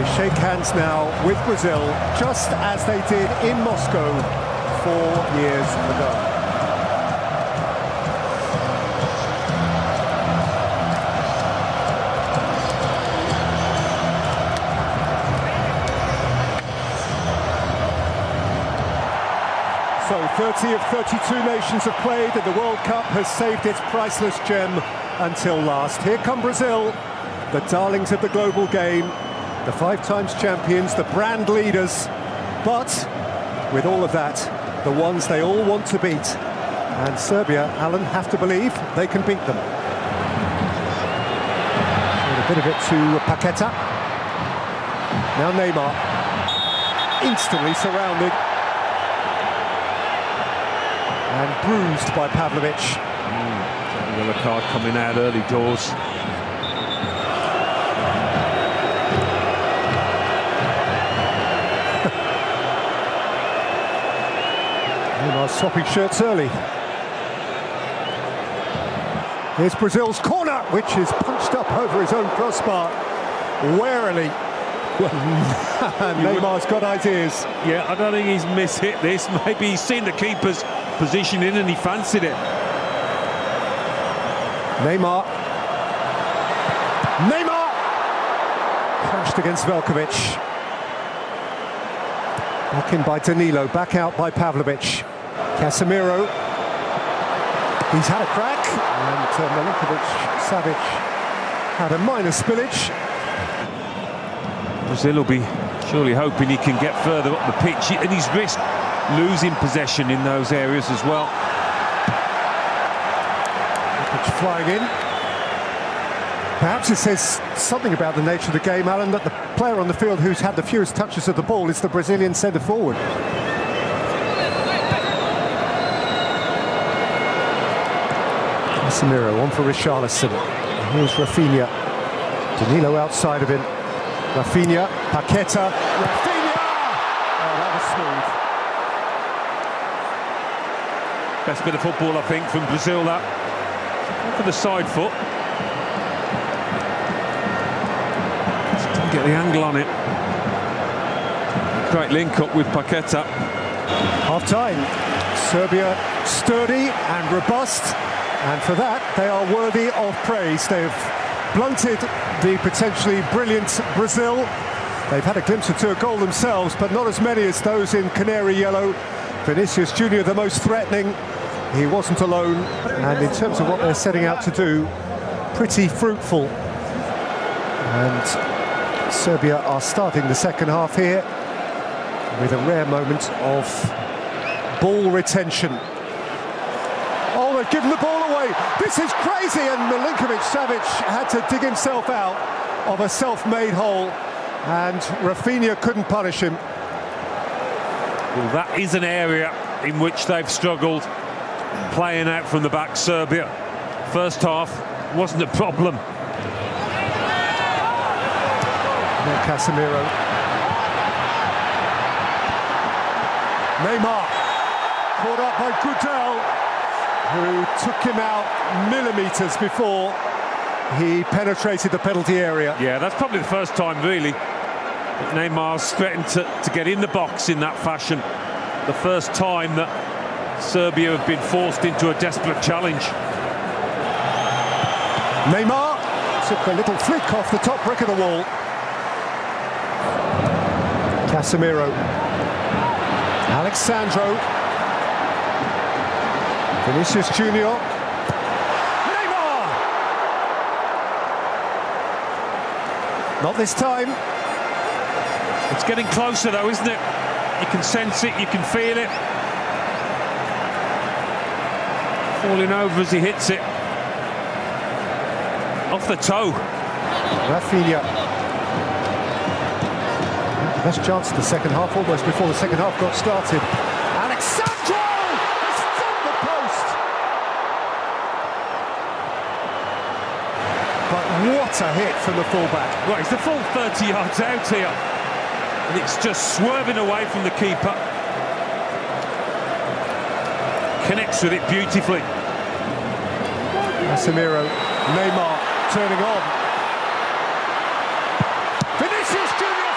They shake hands now with Brazil, just as they did in Moscow 4 years ago. So 30 of 32 nations have played, and the World Cup has saved its priceless gem until last. Here come Brazil, the darlings of the global game, the 5 times champions, the brand leaders, but with all of that, the ones they all want to beat. And Serbia, Alan, have to believe they can beat them. And a bit of it to Paqueta. Now Neymar, instantly surrounded. And bruised by Pavlovic. Yellow card coming out early doors. Neymar swapping shirts early. Here's Brazil's corner, which is punched up over his own crossbar. Warily. Neymar's got ideas. Yeah, I don't think he's mishit this. Maybe he's seen the keeper's positioning and he fancied it. Neymar crashed against Velkovic. Back in by Danilo, back out by Pavlovic. Casemiro, he's had a crack, and Milinkovic-Savic had a minor spillage. Brazil will be surely hoping he can get further up the pitch, and he's risked losing possession in those areas as well. Pitch flying in. Perhaps it says something about the nature of the game, Alan, that the player on the field who's had the fewest touches of the ball is the Brazilian centre-forward. Casemiro on for Richarlison. Here's Rafinha. Danilo outside of him. Rafinha, Paqueta, Rafinha! Oh, that was smooth. Best bit of football, I think, from Brazil, that. For the side foot. Just didn't get the angle on it. Great link-up with Paqueta. Half-time. Serbia sturdy and robust, and for that, they are worthy of praise. They've blunted the potentially brilliant Brazil. They've had a glimpse into a goal themselves, but not as many as those in Canary Yellow. Vinicius Junior the most threatening. He wasn't alone, and in terms of what they're setting out to do, pretty fruitful. And Serbia are starting the second half here with a rare moment of ball retention. Oh, they've given the ball away. This is crazy, and Milinkovic-Savic had to dig himself out of a self-made hole, and Rafinha couldn't punish him. Well, that is an area in which they've struggled, playing out from the back. Serbia, first half wasn't a problem. Now Casemiro. Neymar caught up by Goodell, who took him out millimetres before he penetrated the penalty area. Yeah, that's probably the first time, really, that Neymar's threatened to get in the box in that fashion. The first time that Serbia have been forced into a desperate challenge. Neymar took a little flick off the top brick of the wall. Casemiro. Alexandro. Vinicius Junior. Neymar! Not this time. It's getting closer though, isn't it? You can sense it, you can feel it. Falling over as he hits it. Off the toe. Rafinha. The best chance of the second half, almost before the second half got started. Alexandro has found the post. But what a hit from the fullback. Well, he's the full 30 yards out here. And it's just swerving away from the keeper. Connects with it beautifully. Casemiro, Neymar turning on. Vinicius Junior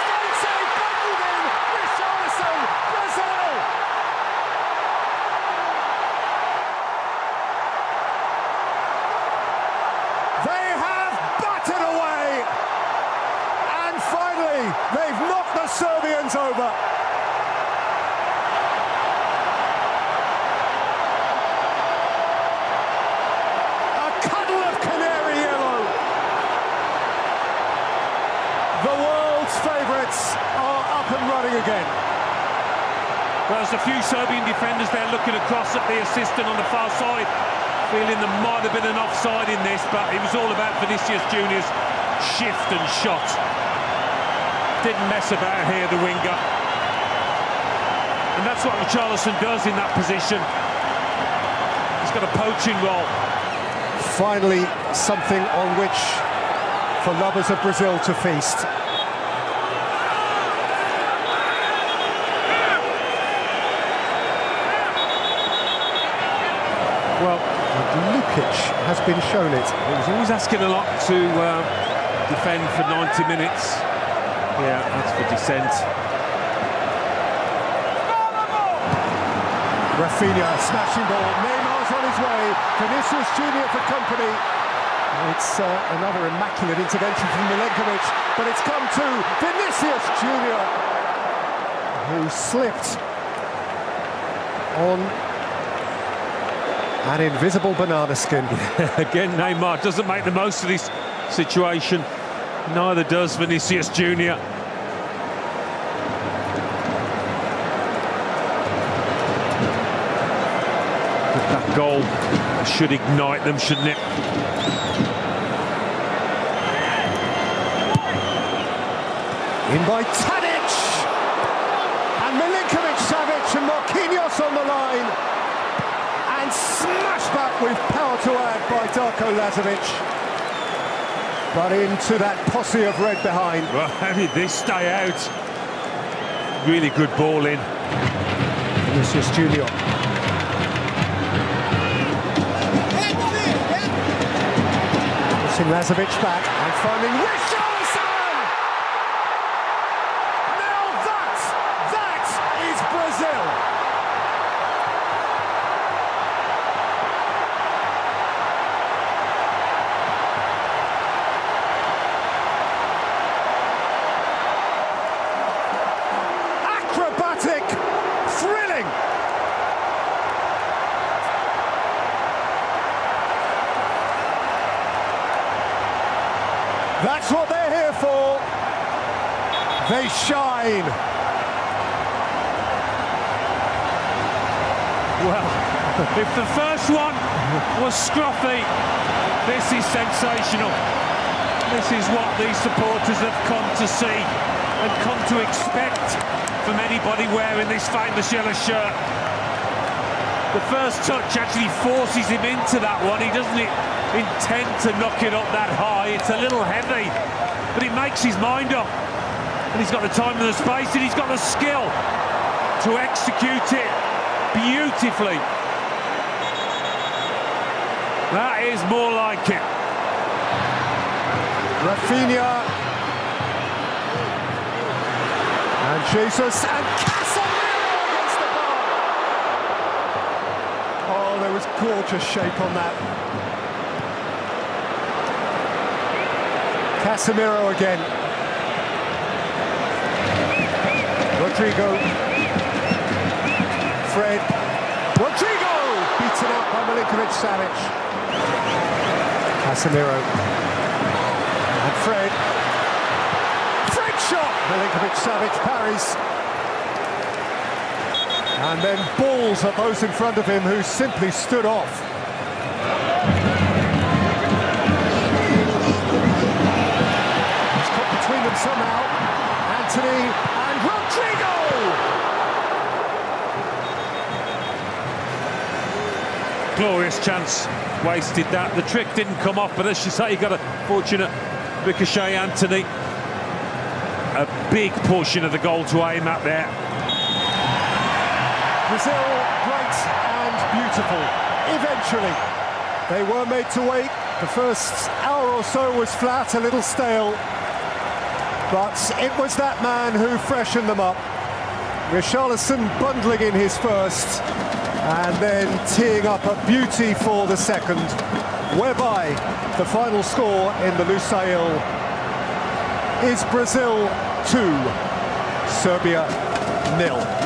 turns over. A cuddle of canary yellow. The world's favourites are up and running again. Well, there's a few Serbian defenders there looking across at the assistant on the far side, feeling there might have been an offside in this, but it was all about Vinicius Junior's shift and shot. Didn't mess about here, the winger. And that's what Richarlison does in that position. He's got a poaching role. Finally, something on which, for lovers of Brazil, to feast. Well, Lukic has been shown it. He was always asking a lot to defend for 90 minutes. Yeah, that's for dissent. Rafinha, smashing ball. Neymar's on his way. Vinicius Junior for company. It's another immaculate intervention from Milenkovic, but it's come to Vinicius Junior, who slipped on an invisible banana skin. Again, Neymar doesn't make the most of this situation. Neither does Vinicius Junior. But that goal should ignite them, shouldn't it? In by Tadic! And Milinkovic-Savic and Marquinhos on the line. And smashed back with power to add by Darko Lazovic. But into that posse of red behind. Well, how did this stay out? Really good ball in. Vinicius Junior. Pushing Lazovic back and finding Richarlison! Now that is Brazil! Acrobatic, thrilling. That's what they're here for. They shine. Well, if the first one was scruffy, this is sensational. This is what these supporters have come to see and come to expect from anybody wearing this famous yellow shirt. The first touch actually forces him into that one. He doesn't intend to knock it up that high. It's a little heavy, but he makes his mind up. And he's got the time and the space, and he's got the skill to execute it beautifully. That is more like it. Rafinha. And Jesus and Casemiro against the bar. Oh, there was gorgeous shape on that. Casemiro again. Rodrigo. Fred. Rodrigo! Beaten out by Milinkovic-Savic. Casemiro. And Fred. Fred shot! Milinkovic-Savic parries. And then balls at those in front of him who simply stood off. He's caught between them somehow. Anthony and Rodrigo! Glorious chance, wasted that. The trick didn't come off, but as you say, he got a fortunate ricochet. Anthony, a big portion of the goal to aim at there. Brazil, great and beautiful. Eventually, they were made to wait. The first hour or so was flat, a little stale. But it was that man who freshened them up. Richarlison bundling in his first, and then teeing up a beauty for the second, whereby the final score in the Lusail is Brazil 2, Serbia 0.